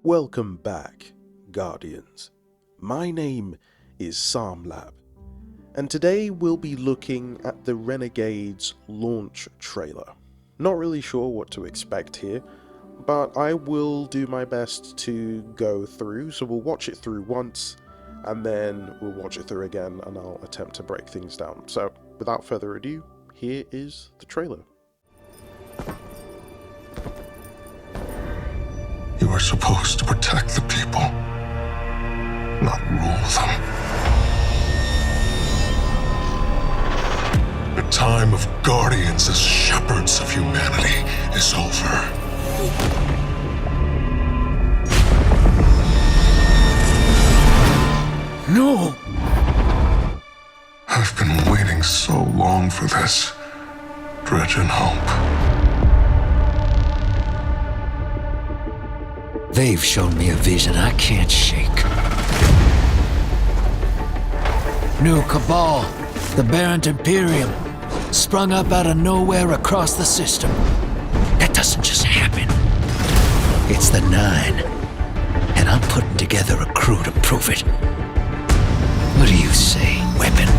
Welcome back, Guardians. My name is Samlab, and today we'll be looking at the Renegades launch trailer. Not really sure what to expect here, but I will do my best to go through, so we'll watch it through once, and then we'll watch it through again, and I'll attempt to break things down. So, without further ado, here is the trailer. You are supposed to protect the people, not rule them. The time of Guardians as shepherds of humanity is over. No! I've been waiting so long for this. Dredge and hope. They've shown me a vision I can't shake. New Cabal, the Barrent Imperium, sprung up out of nowhere across the system. That doesn't just happen. It's the Nine, and I'm putting together a crew to prove it. What do you say, Weapon?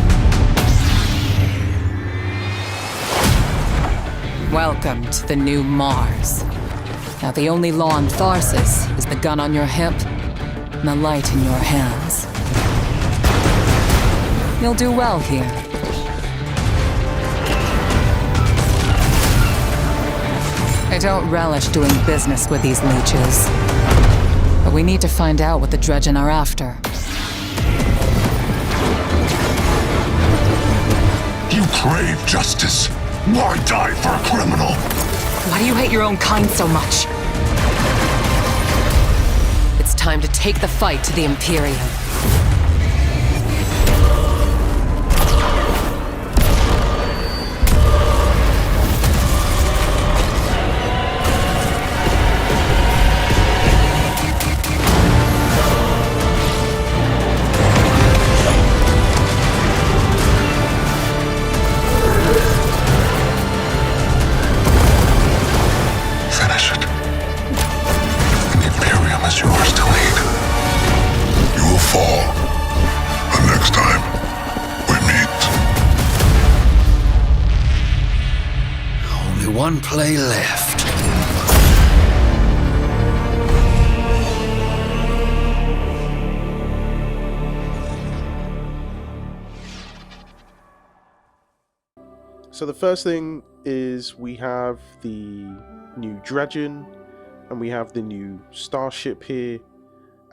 Welcome to the new Mars. Now the only law on Tharsis is the gun on your hip and the light in your hands. You'll do well here. I don't relish doing business with these leeches, but we need to find out what the Dredgen are after. You crave justice. Why die for a criminal? Why do you hate your own kind so much? It's time to take the fight to the Imperium. One play left. So the first thing is we have the new Dredgen, and we have the new starship here.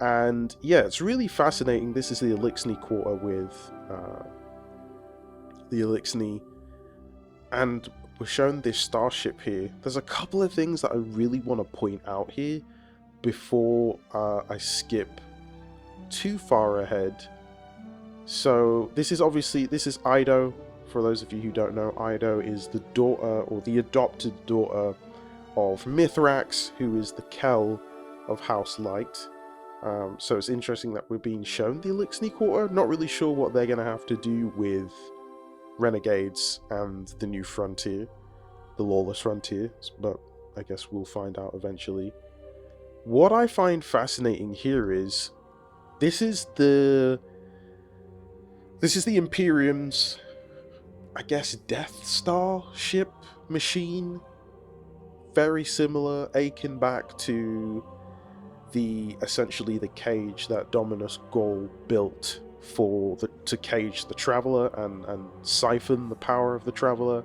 And yeah, it's really fascinating. This is the Elixni Quarter with the Elixni, and we're shown this starship here. There's a couple of things that I really want to point out here before I skip too far ahead. So this is Ido. For those of you who don't know, Ido is the daughter, or the adopted daughter, of Mithrax, who is the Kell of House Light. So it's interesting that we're being shown the Elixni Quarter. Not really sure what they're going to have to do with Renegades and the new frontier, the lawless frontier, but I guess we'll find out eventually. What I find fascinating here is this is the Imperium's, I guess, Death Star ship machine. Very similar, akin back to essentially the cage that Dominus Gaul built to cage the Traveler and siphon the power of the Traveler.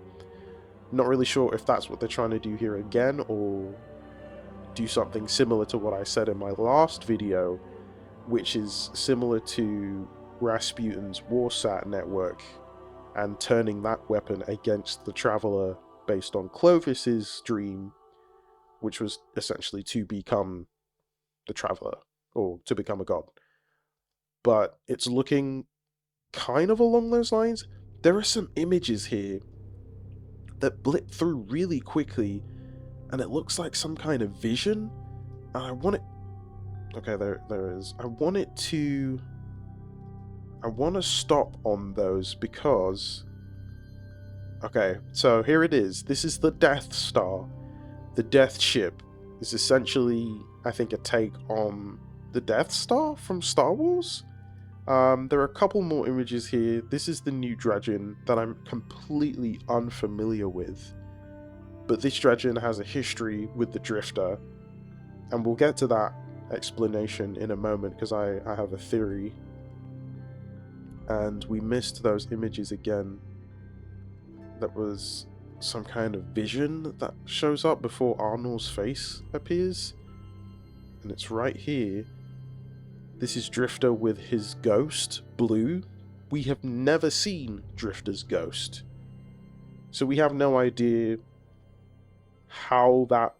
Not really sure if that's what they're trying to do here again, or do something similar to what I said in my last video, which is similar to Rasputin's Warsat network and turning that weapon against the Traveler based on Clovis's dream, which was essentially to become the Traveler, or to become a god. But it's looking kind of along those lines. There are some images here that blip through really quickly, and it looks like some kind of vision. And I want it... Okay, there is. I want to stop on those because... Okay, so here it is. This is the Death Star, the Death Ship. is essentially, I think, a take on the Death Star from Star Wars. There are a couple more images here. This is the new Dredgen that I'm completely unfamiliar with. But this Dredgen has a history with the Drifter, and we'll get to that explanation in a moment because I have a theory. And we missed those images again. That was some kind of vision that shows up before Arnold's face appears. And it's right here. This is Drifter with his ghost, Blue. We have never seen Drifter's ghost. So we have no idea how that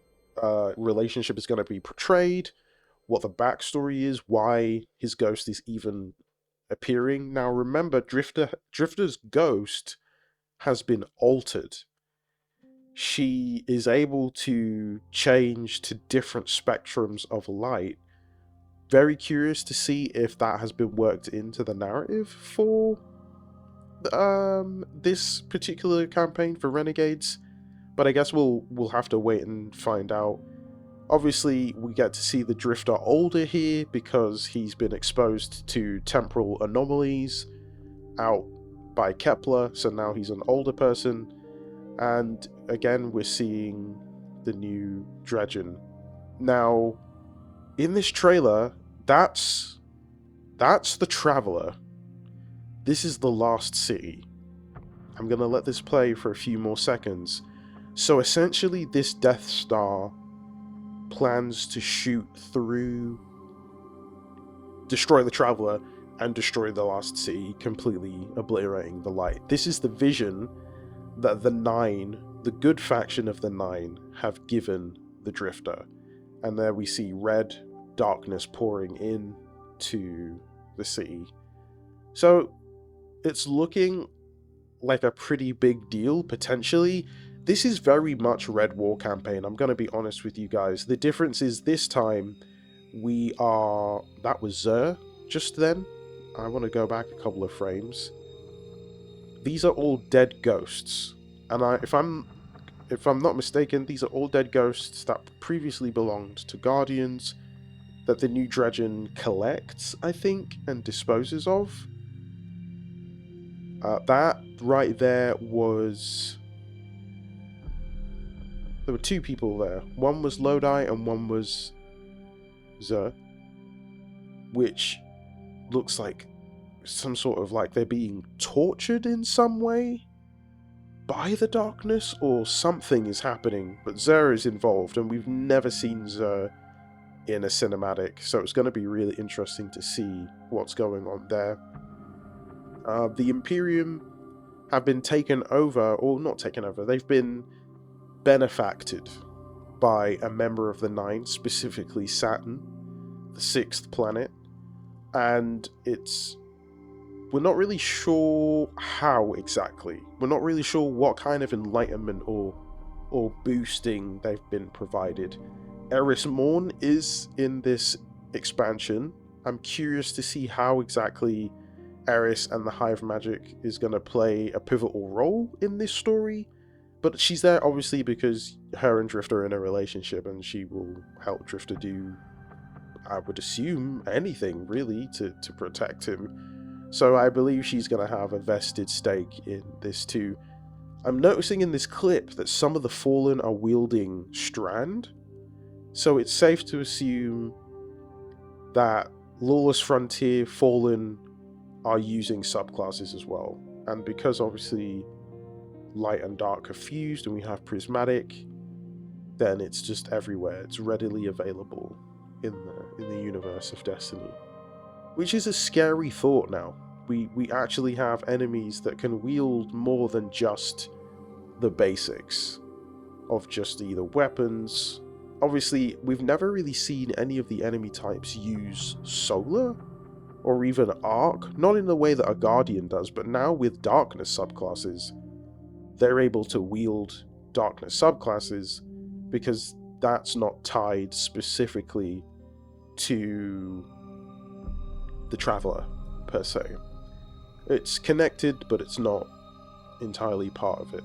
relationship is going to be portrayed, what the backstory is, why his ghost is even appearing. Now remember, Drifter's ghost has been altered. She is able to change to different spectrums of light. Very curious to see if that has been worked into the narrative for this particular campaign for Renegades, but I guess we'll have to wait and find out. Obviously, we get to see the Drifter older here because he's been exposed to temporal anomalies out by Kepler, so now he's an older person. And again, we're seeing the new Dredgen. Now, in this trailer, that's the Traveler. This is the Lost City. I'm going to let this play for a few more seconds. So essentially, this Death Star plans to shoot through, destroy the Traveler, and destroy the Lost City, completely obliterating the light. This is the vision that the Nine, the good faction of the Nine, have given the Drifter. And there we see red darkness pouring in to the city. So it's looking like a pretty big deal, potentially. This is very much Red War campaign, I'm going to be honest with you guys. The difference is this time that was Xur just then. I want to go back a couple of frames. These are all dead ghosts, and if I'm not mistaken, these are all dead ghosts that previously belonged to Guardians that the new Dredgen collects, I think, and disposes of. That right there was... There were two people there. One was Lodi and one was Xur, which looks like some sort of like they're being tortured in some way by the darkness, or something is happening. But Xur is involved, and we've never seen Xur in a cinematic, so it's going to be really interesting to see what's going on there. The Imperium have been taken over, or not taken over, they've been benefacted by a member of the Nine, specifically Saturn, the 6th planet, and we're not really sure how exactly. We're not really sure what kind of enlightenment or boosting they've been provided. Eris Morn is in this expansion. I'm curious to see how exactly Eris and the Hive Magic is going to play a pivotal role in this story. But she's there obviously because her and Drifter are in a relationship, and she will help Drifter do, I would assume, anything really to protect him. So I believe she's going to have a vested stake in this too. I'm noticing in this clip that some of the Fallen are wielding Strand. So it's safe to assume that Lawless Frontier, Fallen are using subclasses as well. And because obviously light and dark are fused and we have prismatic, then it's just everywhere. It's readily available in the universe of Destiny, which is a scary thought now. We actually have enemies that can wield more than just the basics of just either weapons. Obviously, we've never really seen any of the enemy types use solar or even arc, not in the way that a Guardian does, but now with darkness subclasses, they're able to wield darkness subclasses because that's not tied specifically to the Traveler per se. It's connected, but it's not entirely part of it.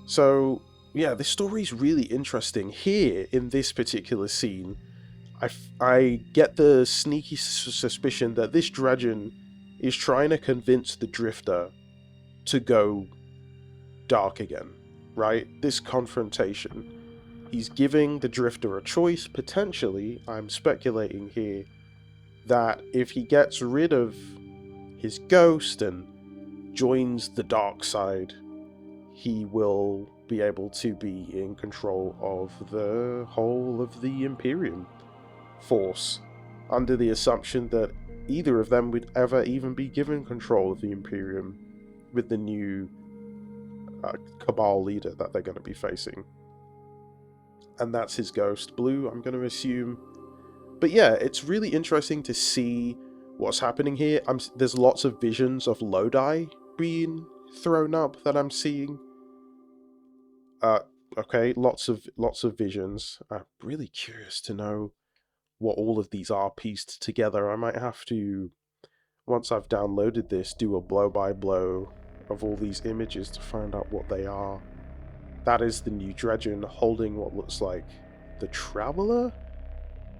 So yeah, this story is really interesting. Here, in this particular scene, I get the sneaky suspicion that this Dredgen is trying to convince the Drifter to go dark again, right? This confrontation. He's giving the Drifter a choice, potentially, I'm speculating here, that if he gets rid of his ghost and joins the dark side, he will be able to be in control of the whole of the Imperium force, under the assumption that either of them would ever even be given control of the Imperium with the new Cabal leader that they're going to be facing. And that's his ghost, Blue, I'm going to assume. But yeah, it's really interesting to see what's happening here. There's lots of visions of Lodi being thrown up that I'm seeing. Okay, lots of visions. I'm really curious to know what all of these are pieced together. I might have to, once I've downloaded this, do a blow-by-blow of all these images to find out what they are. That is the new Dredgen holding what looks like the Traveler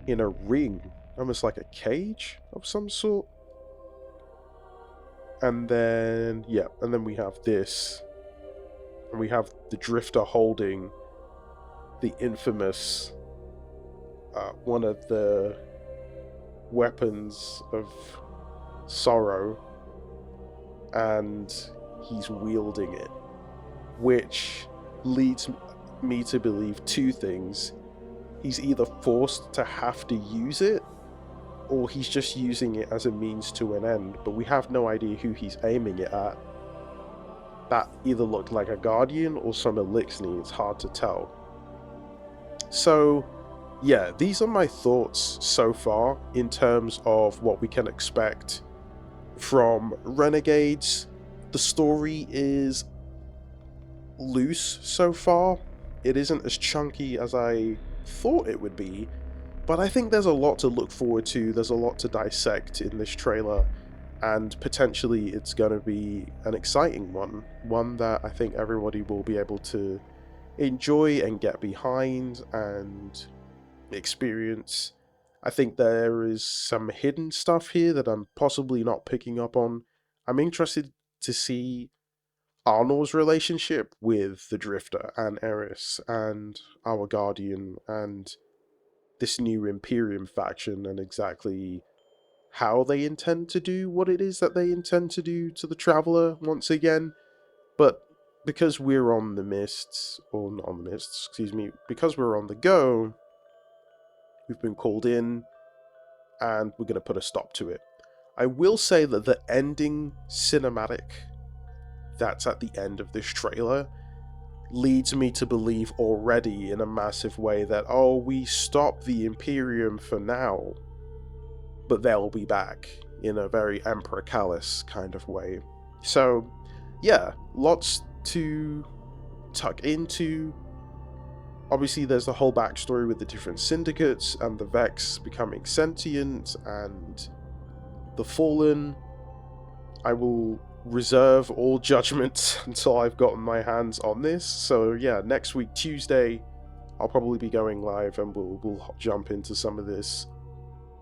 in a ring, almost like a cage of some sort. And then, yeah, and then we have this. And we have the Drifter holding the infamous, one of the weapons of sorrow, and he's wielding it, which leads me to believe two things. He's either forced to have to use it, or he's just using it as a means to an end, but we have no idea who he's aiming it at. That either looked like a Guardian or some Elixni, it's hard to tell. So, yeah, these are my thoughts so far in terms of what we can expect from Renegades. The story is loose so far. It isn't as chunky as I thought it would be, but I think there's a lot to look forward to. There's a lot to dissect in this trailer, and potentially it's going to be an exciting one that I think everybody will be able to enjoy and get behind and experience. I think there is some hidden stuff here that I'm possibly not picking up on. I'm interested to see Arnor's relationship with the Drifter and Eris and our Guardian and this new Imperium faction, and exactly how they intend to do what it is that they intend to do to the Traveler once again. But because we're on the Mists, or not on the Mists, excuse me, because we're on the go, we've been called in, and we're going to put a stop to it. I will say that the ending cinematic that's at the end of this trailer leads me to believe already in a massive way that, oh, we stop the Imperium for now, but they'll be back in a very Emperor Callus kind of way. So, yeah, lots to tuck into. Obviously, there's the whole backstory with the different syndicates and the Vex becoming sentient and the Fallen. I will reserve all judgment until I've gotten my hands on this. So yeah, next week, Tuesday, I'll probably be going live and we'll jump into some of this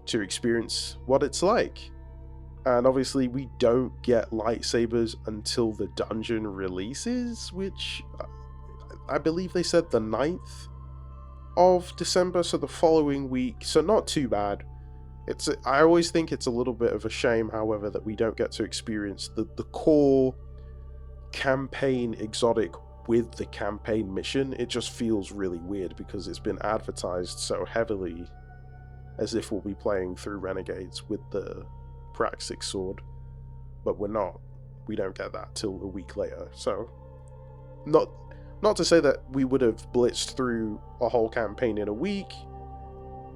to experience what it's like. And obviously we don't get lightsabers until the dungeon releases, which I believe they said the 9th of December, so the following week, so not too bad. I always think it's a little bit of a shame, however, that we don't get to experience the core campaign exotic with the campaign mission. It just feels really weird because it's been advertised so heavily as if we'll be playing through Renegades with the Praxic sword, but we're not. We don't get that till a week later. So, not to say that we would have blitzed through a whole campaign in a week,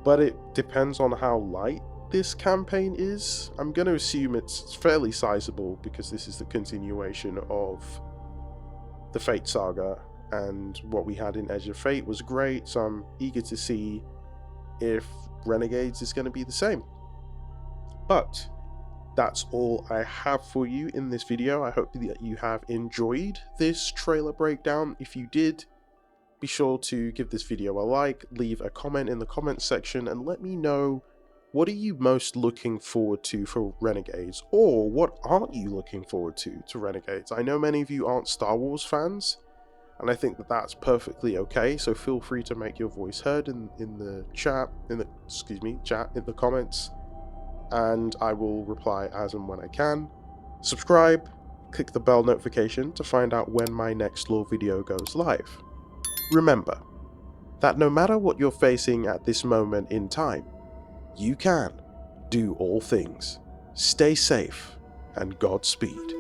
but it depends on how light this campaign is. I'm going to assume it's fairly sizable because this is the continuation of the Fate saga, and what we had in Edge of Fate was great, so I'm eager to see if Renegades is going to be the same. But that's all I have for you in this video. I hope that you have enjoyed this trailer breakdown. If you did, be sure to give this video a like, leave a comment in the comments section, and let me know, what are you most looking forward to for Renegades, or what aren't you looking forward to Renegades? I know many of you aren't Star Wars fans, and I think that that's perfectly okay, so feel free to make your voice heard in the chat, in the comments, and I will reply as and when I can. Subscribe, click the bell notification to find out when my next lore video goes live. Remember that no matter what you're facing at this moment in time, you can do all things. Stay safe, and Godspeed.